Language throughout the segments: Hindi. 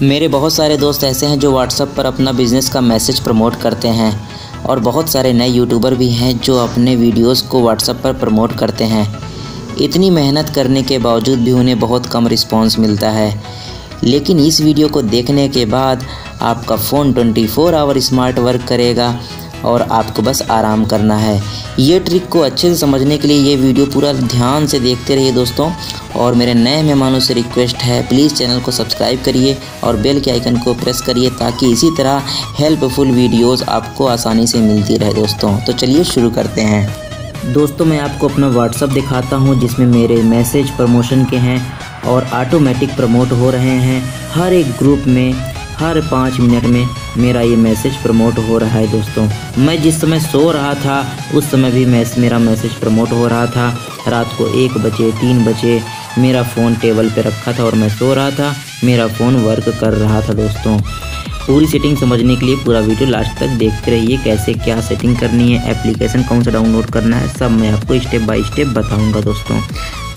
मेरे बहुत सारे दोस्त ऐसे हैं जो व्हाट्सएप पर अपना बिज़नेस का मैसेज प्रमोट करते हैं और बहुत सारे नए यूट्यूबर भी हैं जो अपने वीडियोस को व्हाट्सएप पर प्रमोट करते हैं। इतनी मेहनत करने के बावजूद भी उन्हें बहुत कम रिस्पांस मिलता है। लेकिन इस वीडियो को देखने के बाद आपका फ़ोन 24 आवर स्मार्ट वर्क करेगा और आपको बस आराम करना है। ये ट्रिक को अच्छे से समझने के लिए ये वीडियो पूरा ध्यान से देखते रहिए दोस्तों। और मेरे नए मेहमानों से रिक्वेस्ट है, प्लीज़ चैनल को सब्सक्राइब करिए और बेल के आइकन को प्रेस करिए ताकि इसी तरह हेल्पफुल वीडियोस आपको आसानी से मिलती रहे दोस्तों। तो चलिए शुरू करते हैं। दोस्तों मैं आपको अपना व्हाट्सएप दिखाता हूँ जिसमें मेरे मैसेज प्रमोशन के हैं और ऑटोमेटिक प्रमोट हो रहे हैं। हर एक ग्रुप में हर 5 मिनट में मेरा ये मैसेज प्रमोट हो रहा है दोस्तों। मैं जिस समय सो रहा था उस समय भी मेरा मैसेज प्रमोट हो रहा था। रात को 1 बजे 3 बजे मेरा फ़ोन टेबल पे रखा था और मैं सो रहा था, मेरा फ़ोन वर्क कर रहा था दोस्तों। पूरी सेटिंग समझने के लिए पूरा वीडियो लास्ट तक देखते रहिए। कैसे क्या सेटिंग करनी है, एप्लीकेशन कौन सा डाउनलोड करना है, सब मैं आपको स्टेप बाय स्टेप बताऊँगा दोस्तों।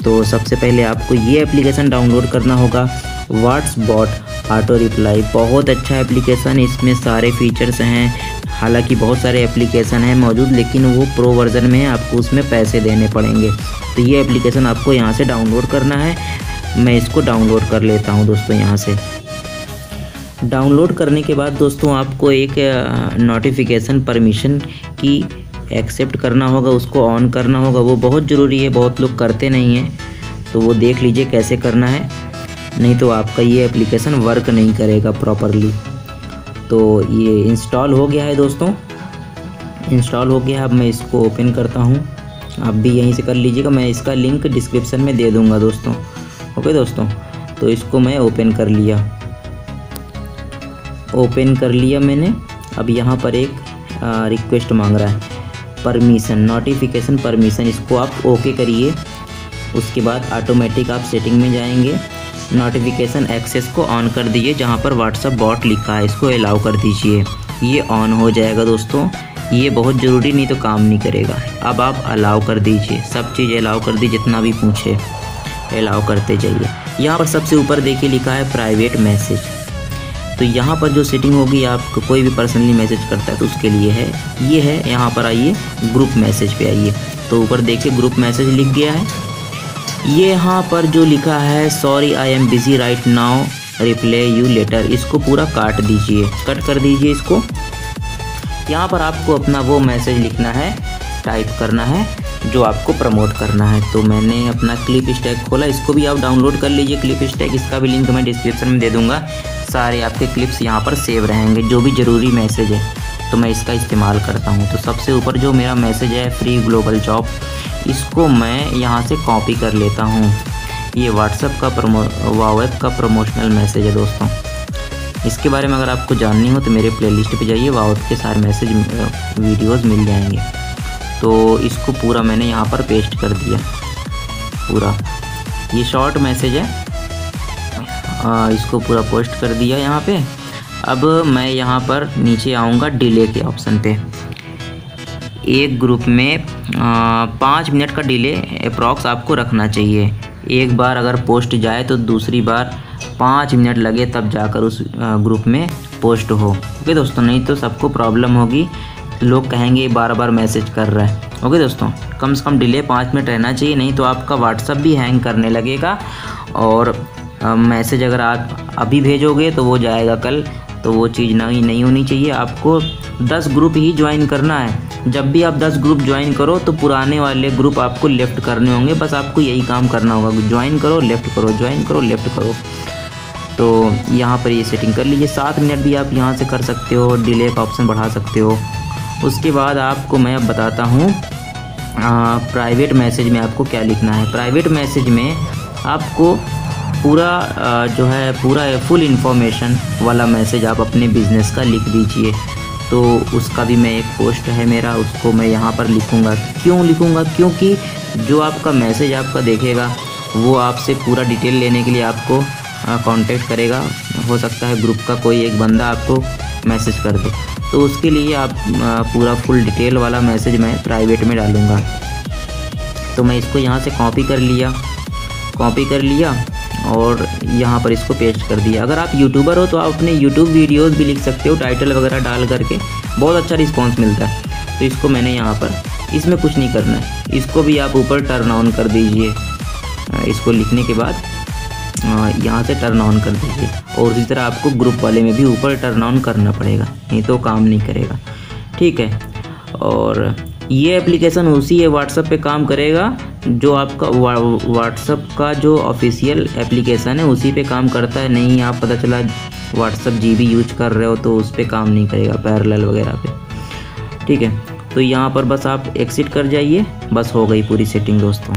तो सबसे पहले आपको ये एप्लीकेशन डाउनलोड करना होगा, व्हाट्सबॉट ऑटो रिप्लाई। बहुत अच्छा एप्लीकेशन, इसमें सारे फीचर्स हैं। हालांकि बहुत सारे एप्लीकेशन हैं मौजूद लेकिन वो प्रो वर्ज़न में है, आपको उसमें पैसे देने पड़ेंगे। तो ये एप्लीकेशन आपको यहाँ से डाउनलोड करना है। मैं इसको डाउनलोड कर लेता हूँ दोस्तों। यहाँ से डाउनलोड करने के बाद दोस्तों आपको एक नोटिफिकेशन परमिशन की एक्सेप्ट करना होगा, उसको ऑन करना होगा। वो बहुत ज़रूरी है, बहुत लोग करते नहीं हैं, तो वो देख लीजिए कैसे करना है, नहीं तो आपका ये एप्लीकेशन वर्क नहीं करेगा प्रॉपरली। तो ये इंस्टॉल हो गया है दोस्तों, इंस्टॉल हो गया है। अब मैं इसको ओपन करता हूँ, आप भी यहीं से कर लीजिएगा। मैं इसका लिंक डिस्क्रिप्शन में दे दूँगा दोस्तों। ओके दोस्तों, तो इसको मैं ओपन कर लिया, ओपन कर लिया मैंने। अब यहाँ पर एक रिक्वेस्ट मांग रहा है, परमिशन, नोटिफिकेशन परमिशन, इसको आप ओके करिए। उसके बाद ऑटोमेटिक आप सेटिंग में जाएंगे, नोटिफिकेशन एक्सेस को ऑन कर दीजिए। जहाँ पर व्हाट्सएप बॉट लिखा है इसको अलाउ कर दीजिए, ये ऑन हो जाएगा दोस्तों। ये बहुत ज़रूरी, नहीं तो काम नहीं करेगा। अब आप अलाउ कर दीजिए, सब चीज़ अलाउ कर दीजिए, जितना भी पूछे अलाउ करते जाइए। यहाँ पर सबसे ऊपर देखिए लिखा है प्राइवेट मैसेज। तो यहाँ पर जो सेटिंग होगी, आपको कोई भी पर्सनली मैसेज करता है तो उसके लिए है, ये है। यहाँ पर आइए ग्रुप मैसेज पे आइए, तो ऊपर देखिए ग्रुप मैसेज लिख गया है। ये यहाँ पर जो लिखा है sorry I am busy right now reply you later, इसको पूरा काट दीजिए, कट कर दीजिए इसको। यहाँ पर आपको अपना वो मैसेज लिखना है, टाइप करना है जो आपको प्रमोट करना है। तो मैंने अपना क्लिप स्टैक खोला, इसको भी आप डाउनलोड कर लीजिए क्लिप स्टैक, इसका भी लिंक मैं डिस्क्रिप्शन में दे दूँगा। सारे आपके क्लिप्स यहाँ पर सेव रहेंगे, जो भी ज़रूरी मैसेज है तो मैं इसका इस्तेमाल करता हूँ। तो सबसे ऊपर जो मेरा मैसेज है फ्री ग्लोबल जॉब, इसको मैं यहाँ से कॉपी कर लेता हूँ। ये व्हाट्सएप का वावेब का प्रमोशनल मैसेज है दोस्तों। इसके बारे में अगर आपको जाननी हो तो मेरे प्लेलिस्ट पे जाइए, वावेब के सारे मैसेज वीडियोस मिल जाएंगे। तो इसको पूरा मैंने यहाँ पर पेस्ट कर दिया पूरा। ये शॉर्ट मैसेज है, इसको पूरा पोस्ट कर दिया यहाँ पे। अब मैं यहाँ पर नीचे आऊँगा डिले के ऑप्शन पे। एक ग्रुप में 5 मिनट का डिले अप्रॉक्स आपको रखना चाहिए। एक बार अगर पोस्ट जाए तो दूसरी बार 5 मिनट लगे तब जाकर उस ग्रुप में पोस्ट हो। ओके दोस्तों, नहीं तो सबको प्रॉब्लम होगी, लोग कहेंगे बार बार मैसेज कर रहा है। ओके दोस्तों, कम से कम डिले 5 मिनट रहना चाहिए, नहीं तो आपका व्हाट्सएप भी हैंग करने लगेगा। और मैसेज अगर आप अभी भेजोगे तो वो जाएगा कल, तो वो चीज़ नहीं होनी चाहिए। आपको 10 ग्रुप ही ज्वाइन करना है। जब भी आप 10 ग्रुप ज्वाइन करो तो पुराने वाले ग्रुप आपको लेफ़्ट करने होंगे, बस आपको यही काम करना होगा, ज्वाइन करो लेफ़्ट करो, ज्वाइन करो लेफ़्ट करो। तो यहाँ पर ये सेटिंग कर लीजिए। 7 मिनट भी आप यहाँ से कर सकते हो, डिले का ऑप्शन बढ़ा सकते हो। उसके बाद आपको मैं अब बताता हूँ प्राइवेट मैसेज में आपको क्या लिखना है। प्राइवेट मैसेज में आपको पूरा फुल इन्फॉर्मेशन वाला मैसेज आप अपने बिज़नेस का लिख दीजिए। तो उसका भी मैं एक पोस्ट है मेरा, उसको मैं यहाँ पर लिखूँगा। क्यों लिखूँगा? क्योंकि जो आपका मैसेज आपका देखेगा वो आपसे पूरा डिटेल लेने के लिए आपको कांटेक्ट करेगा। हो सकता है ग्रुप का कोई एक बंदा आपको मैसेज कर दे, तो उसके लिए आप पूरा फुल डिटेल वाला मैसेज मैं प्राइवेट में डालूँगा। तो मैं इसको यहाँ से कॉपी कर लिया और यहाँ पर इसको पेस्ट कर दिया। अगर आप यूट्यूबर हो तो आप अपने यूट्यूब वीडियोस भी लिख सकते हो टाइटल वगैरह डाल करके, बहुत अच्छा रिस्पांस मिलता है। तो इसको मैंने यहाँ पर, इसमें कुछ नहीं करना है, इसको भी आप ऊपर टर्न ऑन कर दीजिए। इसको लिखने के बाद यहाँ से टर्न ऑन कर दीजिए, और इसी तरह आपको ग्रुप वाले में भी ऊपर टर्न ऑन करना पड़ेगा, नहीं तो काम नहीं करेगा, ठीक है। और ये एप्लीकेशन उसी है व्हाट्सएप पे काम करेगा जो आपका व्हाट्सएप का जो ऑफिशियल एप्लीकेशन है उसी पे काम करता है। नहीं आप पता चला व्हाट्सएप GB यूज कर रहे हो तो उस पर काम नहीं करेगा, पैरेलल वगैरह पे, ठीक है। तो यहाँ पर बस आप एग्जिट कर जाइए, बस हो गई पूरी सेटिंग दोस्तों।